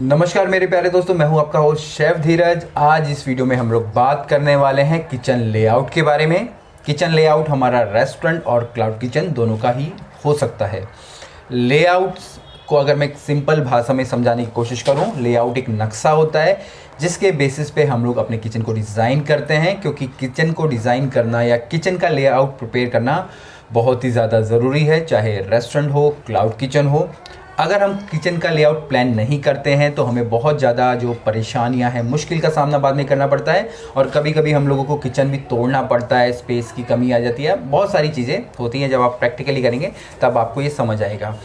नमस्कार मेरे प्यारे दोस्तों, मैं हूं आपका होस्ट शेफ धीरज। आज इस वीडियो में हम लोग बात करने वाले हैं किचन लेआउट के बारे में। किचन लेआउट हमारा रेस्टोरेंट और क्लाउड किचन दोनों का ही हो सकता है। लेआउट्स को अगर मैं एक सिंपल भाषा में समझाने की कोशिश करूं, लेआउट एक नक्शा होता है जिसके बेसिस पे हम लोग अपने किचन को डिज़ाइन करते हैं, क्योंकि किचन को डिज़ाइन करना या किचन का लेआउट प्रिपेयर करना बहुत ही ज़्यादा ज़रूरी है, चाहे रेस्टोरेंट हो, क्लाउड किचन हो। अगर हम किचन का लेआउट प्लान नहीं करते हैं तो हमें बहुत ज़्यादा जो परेशानियां हैं, मुश्किल का सामना बाद में करना पड़ता है, और कभी कभी हम लोगों को किचन भी तोड़ना पड़ता है, स्पेस की कमी आ जाती है, बहुत सारी चीज़ें होती हैं। जब आप प्रैक्टिकली करेंगे तब आपको ये समझ आएगा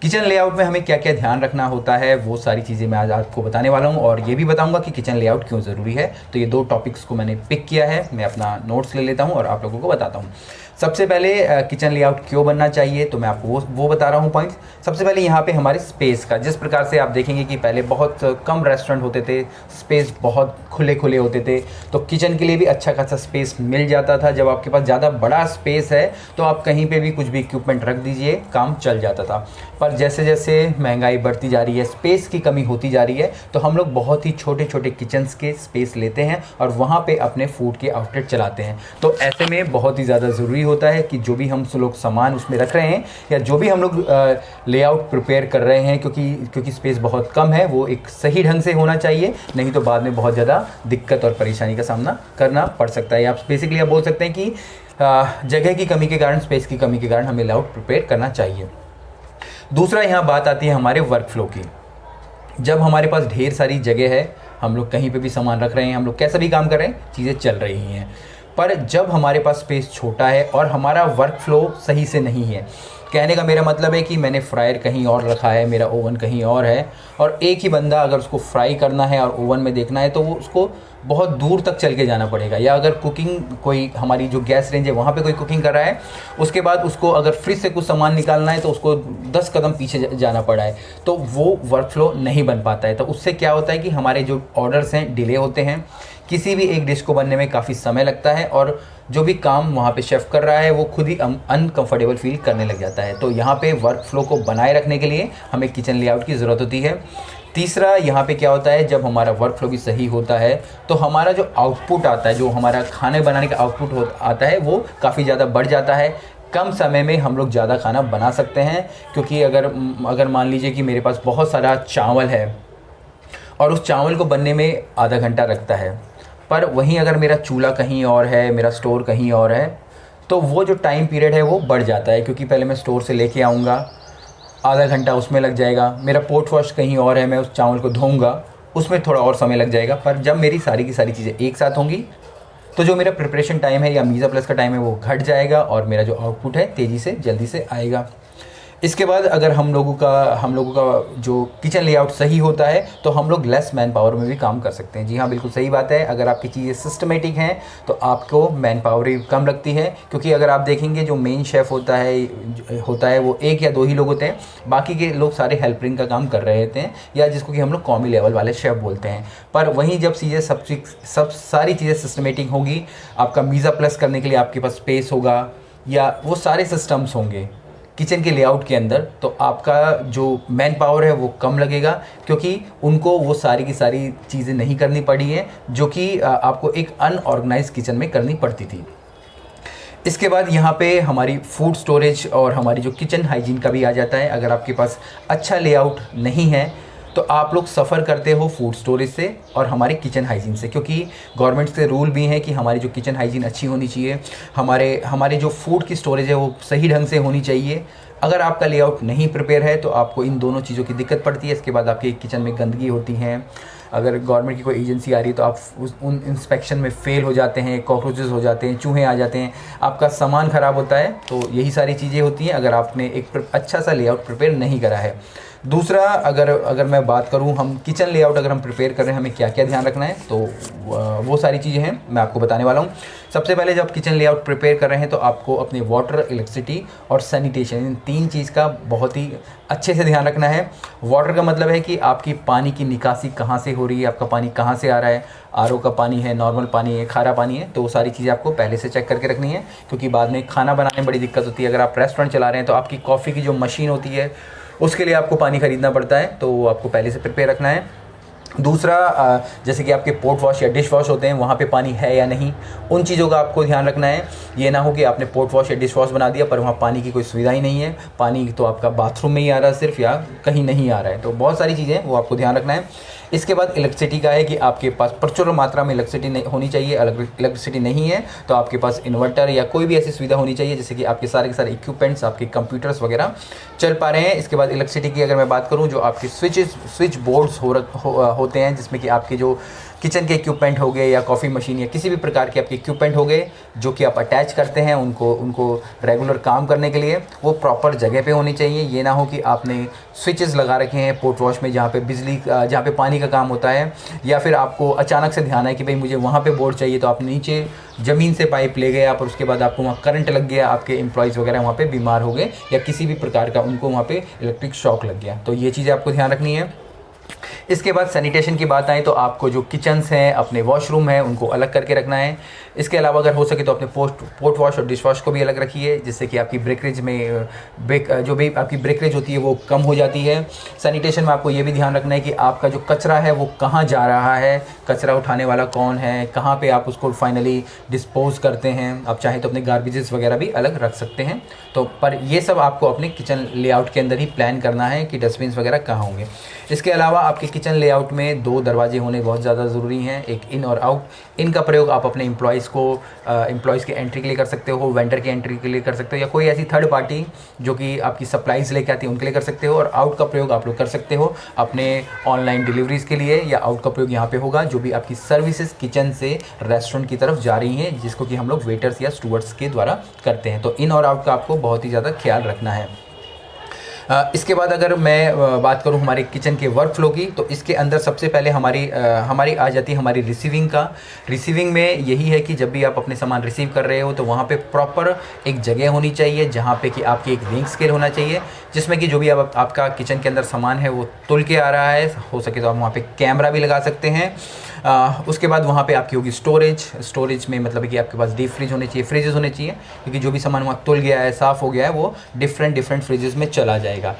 किचन लेआउट में हमें क्या क्या ध्यान रखना होता है। वो सारी चीज़ें मैं आज आपको बताने वाला हूँ, और ये भी बताऊँगा कि किचन लेआउट क्यों ज़रूरी है। तो ये दो टॉपिक्स को मैंने पिक किया है, मैं अपना नोट्स ले लेता हूँ और आप लोगों को बताता हूँ। सबसे पहले किचन लेआउट क्यों बनना चाहिए, तो मैं आपको वो बता रहा हूँ पॉइंट्स। सबसे पहले यहाँ पे हमारे स्पेस का, जिस प्रकार से आप देखेंगे कि पहले बहुत कम रेस्टोरेंट होते थे, स्पेस बहुत खुले खुले होते थे, तो किचन के लिए भी अच्छा खासा स्पेस मिल जाता था। जब आपके पास ज़्यादा बड़ा स्पेस है तो आप कहीं पे भी कुछ भी इक्विपमेंट रख दीजिए, काम चल जाता था। पर जैसे जैसे महंगाई बढ़ती जा रही है, स्पेस की कमी होती जा रही है, तो हम लोग बहुत ही छोटे छोटे किचन्स के स्पेस लेते हैं और वहाँ पे अपने फूड के आउटलेट चलाते हैं। तो ऐसे में बहुत ही ज़्यादा ज़रूरी होता है कि जो भी हम लोग सामान उसमें रख रहे हैं या जो भी हम लोग लेआउट प्रिपेयर कर रहे हैं, क्योंकि स्पेस बहुत कम है, वो एक सही ढंग से होना चाहिए, नहीं तो बाद में बहुत ज़्यादा दिक्कत और परेशानी का सामना करना पड़ सकता है। आप बेसिकली आप बोल सकते हैं कि जगह की कमी के कारण, स्पेस की कमी के कारण हमें लेआउट प्रिपेयर करना चाहिए। दूसरा यहाँ बात आती है हमारे वर्क फ्लो की। जब हमारे पास ढेर सारी जगह है, हम लोग कहीं पे भी सामान रख रहे हैं, हम लोग कैसा भी काम कर रहे हैं, चीज़ें चल रही हैं, पर जब हमारे पास स्पेस छोटा है और हमारा वर्क फ्लो सही से नहीं है, कहने का मेरा मतलब है कि मैंने फ्रायर कहीं और रखा है, मेरा ओवन कहीं और है, और एक ही बंदा अगर उसको फ्राई करना है और ओवन में देखना है तो वो उसको बहुत दूर तक चल के जाना पड़ेगा। या अगर कुकिंग, कोई हमारी जो गैस रेंज है वहाँ पे कोई कुकिंग कर रहा है, उसके बाद उसको अगर फ्रिज से कुछ सामान निकालना है तो उसको 10 कदम पीछे जाना पड़ा है, तो वो वर्क फ्लो नहीं बन पाता है। तो उससे क्या होता है कि हमारे जो ऑर्डर्स हैं डिले होते हैं, किसी भी एक डिश को बनने में काफ़ी समय लगता है, और जो भी काम वहाँ पे शेफ़ कर रहा है वो खुद ही अनकंफर्टेबल फील करने लग जाता है। तो यहाँ पे वर्क फ्लो को बनाए रखने के लिए हमें किचन लेआउट की ज़रूरत होती है। तीसरा यहाँ पे क्या होता है, जब हमारा वर्क फ्लो भी सही होता है तो हमारा जो आउटपुट आता है, जो हमारा खाने बनाने का आउटपुट आता है, वो काफ़ी ज़्यादा बढ़ जाता है। कम समय में हम लोग ज़्यादा खाना बना सकते हैं, क्योंकि अगर मान लीजिए कि मेरे पास बहुत सारा चावल है और उस चावल को बनने में आधा घंटा लगता है, पर वहीं अगर मेरा चूल्हा कहीं और है, मेरा स्टोर कहीं और है, तो वो जो टाइम पीरियड है वो बढ़ जाता है, क्योंकि पहले मैं स्टोर से लेके आऊँगा, आधा घंटा उसमें लग जाएगा। मेरा पोर्ट वॉश कहीं और है, मैं उस चावल को धोऊँगा, उसमें थोड़ा और समय लग जाएगा। पर जब मेरी सारी की सारी चीज़ें एक साथ होंगी तो जो मेरा प्रिपरेशन टाइम है या मीज़ा प्लस का टाइम है वो घट जाएगा, और मेरा जो आउटपुट है तेज़ी से जल्दी से आएगा। इसके बाद अगर हम लोगों का जो किचन लेआउट सही होता है तो हम लोग लेस मैन पावर में भी काम कर सकते हैं। जी हाँ, बिल्कुल सही बात है। अगर आपकी चीज़ें सिस्टमेटिक हैं तो आपको मैन पावर ही कम लगती है, क्योंकि अगर आप देखेंगे जो मेन शेफ़ होता है वो एक या दो ही लोग होते हैं, बाकी के लोग सारे हेल्पिंग का काम कर रहे होते हैं, या जिसको कि हम लोग कॉमी लेवल वाले शेफ़ बोलते हैं। पर वहीं जब चीज़ें सब सारी चीज़ें सिस्टमेटिक होगी, आपका मीज़ा प्लस करने के लिए आपके पास स्पेस होगा, या वो सारे सिस्टम्स होंगे किचन के लेआउट के अंदर, तो आपका जो मैन पावर है वो कम लगेगा, क्योंकि उनको वो सारी की सारी चीज़ें नहीं करनी पड़ी हैं जो कि आपको एक अनऑर्गेनाइज किचन में करनी पड़ती थी। इसके बाद यहाँ पे हमारी फूड स्टोरेज और हमारी जो किचन हाइजीन का भी आ जाता है। अगर आपके पास अच्छा लेआउट नहीं है तो आप लोग सफ़र करते हो फूड स्टोरेज से और हमारे किचन हाइजीन से, क्योंकि गवर्नमेंट से रूल भी हैं कि हमारी जो किचन हाइजीन अच्छी होनी चाहिए, हमारे जो फूड की स्टोरेज है वो सही ढंग से होनी चाहिए। अगर आपका लेआउट नहीं प्रिपेयर है तो आपको इन दोनों चीज़ों की दिक्कत पड़ती है। इसके बाद आपके किचन में गंदगी होती है, अगर गवर्नमेंट की कोई एजेंसी आ रही है तो आप उन इंस्पेक्शन में फ़ेल हो जाते हैं, कॉकरोचेस हो जाते हैं, चूहे आ जाते हैं, आपका सामान ख़राब होता है। तो यही सारी चीज़ें होती हैं अगर आपने एक अच्छा सा लेआउट प्रिपेयर नहीं करा है। दूसरा, अगर मैं बात करूं, हम किचन लेआउट अगर हम प्रिपेयर कर रहे हैं हमें क्या क्या ध्यान रखना है, तो वो सारी चीज़ें हैं मैं आपको बताने वाला हूं। सबसे पहले जब किचन लेआउट प्रिपेयर कर रहे हैं तो आपको अपने वाटर, इलेक्ट्रिसिटी और सैनिटेशन, इन 3 चीज़ का बहुत ही अच्छे से ध्यान रखना है। वाटर का मतलब है कि आपकी पानी की निकासी कहाँ से हो रही है, आपका पानी कहाँ से आ रहा है, आरओ का पानी है, नॉर्मल पानी है, खारा पानी है, तो वो सारी चीज़ें आपको पहले से चेक करके रखनी है, क्योंकि बाद में खाना बनाने में बड़ी दिक्कत होती है। अगर आप रेस्टोरेंट चला रहे हैं तो आपकी कॉफ़ी की जो मशीन होती है उसके लिए आपको पानी ख़रीदना पड़ता है, तो आपको पहले से प्रिपेयर रखना है। दूसरा जैसे कि आपके पोर्ट वॉश या डिश वॉश होते हैं, वहाँ पे पानी है या नहीं, उन चीज़ों का आपको ध्यान रखना है। ये ना हो कि आपने पोर्ट वॉश या डिश वॉश बना दिया पर वहाँ पानी की कोई सुविधा ही नहीं है, पानी तो आपका बाथरूम में ही आ रहा है सिर्फ, या कहीं नहीं आ रहा है। तो बहुत सारी चीज़ें वो आपको ध्यान रखना है। इसके बाद इलेक्ट्रिसिटी का है कि आपके पास प्रचुर मात्रा में इलेक्ट्रिसिटी नहीं होनी चाहिए। इलेक्ट्रिसिटी नहीं है तो आपके पास इन्वर्टर या कोई भी ऐसी सुविधा होनी चाहिए जिससे कि आपके सारे के सारे इक्विपमेंट्स, आपके कंप्यूटर्स वगैरह चल पा रहे हैं। इसके बाद इलेक्ट्रिसिटी की अगर मैं बात करूं, जो आपके स्विच बोर्ड्स होते हैं, जिसमें कि आपके जो किचन के इक्विपमेंट हो गए या कॉफ़ी मशीन या किसी भी प्रकार के आपके इक्विपमेंट हो गए जो कि आप अटैच करते हैं उनको रेगुलर काम करने के लिए, वो प्रॉपर जगह पे होनी चाहिए। ये ना हो कि आपने स्विचेस लगा रखे हैं पोर्ट वॉश में जहाँ पे पानी का काम होता है, या फिर आपको अचानक से ध्यान है कि भाई मुझे वहाँ पे बोर्ड चाहिए, तो आप नीचे ज़मीन से पाइप ले गए आप, और उसके बाद आपको वहाँ करंट लग गया, आपके एम्प्लॉयज़ वगैरह वहाँ पे बीमार हो गए, या किसी भी प्रकार का उनको वहाँ पे इलेक्ट्रिक शॉक लग गया। तो ये चीज़ें आपको ध्यान रखनी है। इसके बाद सैनिटेशन की बात आए तो आपको जो किचन्स हैं, अपने वॉशरूम हैं, उनको अलग करके रखना है। इसके अलावा अगर हो सके तो अपने पोर्ट वॉश और डिश वॉश को भी अलग रखिए, जिससे कि आपकी ब्रेकरेज में जो भी आपकी ब्रेकरेज होती है वो कम हो जाती है। सैनिटेशन में आपको ये भी ध्यान रखना है कि आपका जो कचरा है वो कहाँ जा रहा है, कचरा उठाने वाला कौन है, कहाँ पे आप उसको फाइनली डिस्पोज करते हैं। आप चाहें तो अपने गार्बेजेस वगैरह भी अलग रख सकते हैं। तो पर ये सब आपको अपने किचन लेआउट के अंदर ही प्लान करना है कि डस्टबिन वगैरह कहाँ होंगे। इसके अलावा आपके किचन लेआउट में 2 दरवाजे होने बहुत ज़्यादा ज़रूरी हैं, एक इन और आउट। इन का प्रयोग आप अपने एम्प्लॉयज़ की एंट्री के लिए कर सकते हो, वेंडर की एंट्री के लिए कर सकते हो, या कोई ऐसी थर्ड पार्टी जो कि आपकी सप्लाईज़ लेके आती है उनके लिए कर सकते हो। और आउट का प्रयोग आप लोग कर सकते हो अपने ऑनलाइन डिलीवरीज़ के लिए, या आउट का प्रयोग यहाँ पे होगा जो भी आपकी सर्विसेज किचन से रेस्टोरेंट की तरफ जा रही हैं, जिसको कि हम लोग वेटर्स या स्टूवर्ड्स के द्वारा करते हैं। तो इन और आउट का आपको बहुत ही ज़्यादा ख्याल रखना है। इसके बाद अगर मैं बात करूं हमारे किचन के वर्क फ्लो की, तो इसके अंदर सबसे पहले हमारी आ जाती है हमारी रिसीविंग का। रिसीविंग में यही है कि जब भी आप अपने सामान रिसीव कर रहे हो तो वहाँ पे प्रॉपर एक जगह होनी चाहिए जहाँ पे कि आपकी एक वेइंग स्केल होना चाहिए, जिसमें कि जो भी आपका किचन के अंदर सामान है वो तुल के आ रहा है। हो सके तो आप वहाँ पे कैमरा भी लगा सकते हैं। उसके बाद वहाँ पे आपकी होगी स्टोरेज में मतलब कि आपके पास डीप फ्रिज होने चाहिए, फ्रिजेस होने चाहिए, क्योंकि जो भी सामान वहाँ तुल गया है, साफ़ हो गया है, वो डिफरेंट फ्रिजेस में चला जाएगा।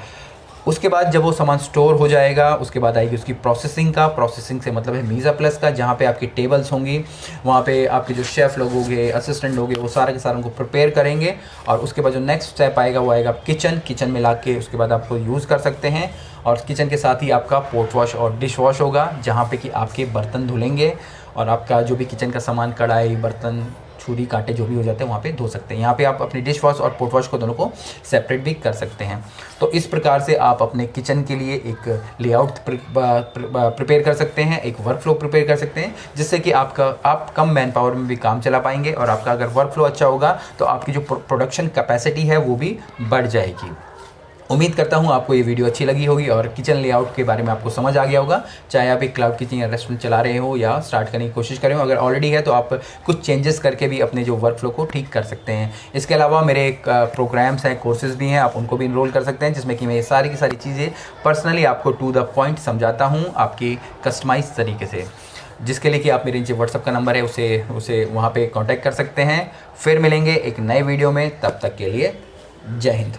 उसके बाद जब वो सामान स्टोर हो जाएगा, उसके बाद आएगी उसकी प्रोसेसिंग से मतलब है मीज़ा प्लस का, जहाँ पे आपकी टेबल्स होंगी, वहाँ पे आपके जो शेफ़ लोग होंगे, असिस्टेंट होंगे, वो सारे के सारे उनको प्रिपेयर करेंगे। और उसके बाद जो नेक्स्ट स्टेप आएगा वो आएगा किचन में ला के उसके बाद आपको यूज़ कर सकते हैं। और किचन के साथ ही आपका पोर्ट वॉश और डिश वॉश होगा, जहाँ पे कि आपके बर्तन धुलेंगे और आपका जो भी किचन का सामान, कढ़ाई, बर्तन, छुरी, कांटे जो भी हो जाते हैं वहाँ पे धो सकते हैं। यहाँ पे आप अपने डिश वॉश और पोर्ट वॉश को दोनों को सेपरेट भी कर सकते हैं। तो इस प्रकार से आप अपने किचन के लिए एक लेआउट प्रिपेयर कर सकते हैं, एक वर्क फ्लो प्रिपेयर कर सकते हैं, जिससे कि आप कम मैन पावर में भी काम चला पाएंगे। और आपका अगर वर्क फ्लो अच्छा होगा तो आपकी जो प्रोडक्शन कैपेसिटी है वो भी बढ़ जाएगी। उम्मीद करता हूँ आपको ये वीडियो अच्छी लगी होगी और किचन लेआउट के बारे में आपको समझ आ गया होगा। चाहे आप एक क्लाउड किचन या रेस्टोरेंट चला रहे हो या स्टार्ट करने की कोशिश कर रहे हो, अगर ऑलरेडी है तो आप कुछ चेंजेस करके भी अपने जो वर्क फ्लो को ठीक कर सकते हैं। इसके अलावा मेरे प्रोग्राम्स हैं, कोर्सेज़ भी हैं, आप उनको भी इनरोल कर सकते हैं, जिसमें कि मैं ये सारी की सारी चीज़ें पर्सनली आपको टू द पॉइंट समझाता हूँ आपकी कस्टमाइज तरीके से, जिसके लिए कि आप मेरे नीचे व्हाट्सअप का नंबर है उसे वहाँ पे कांटेक्ट कर सकते हैं। फिर मिलेंगे एक नए वीडियो में, तब तक के लिए जय हिंद।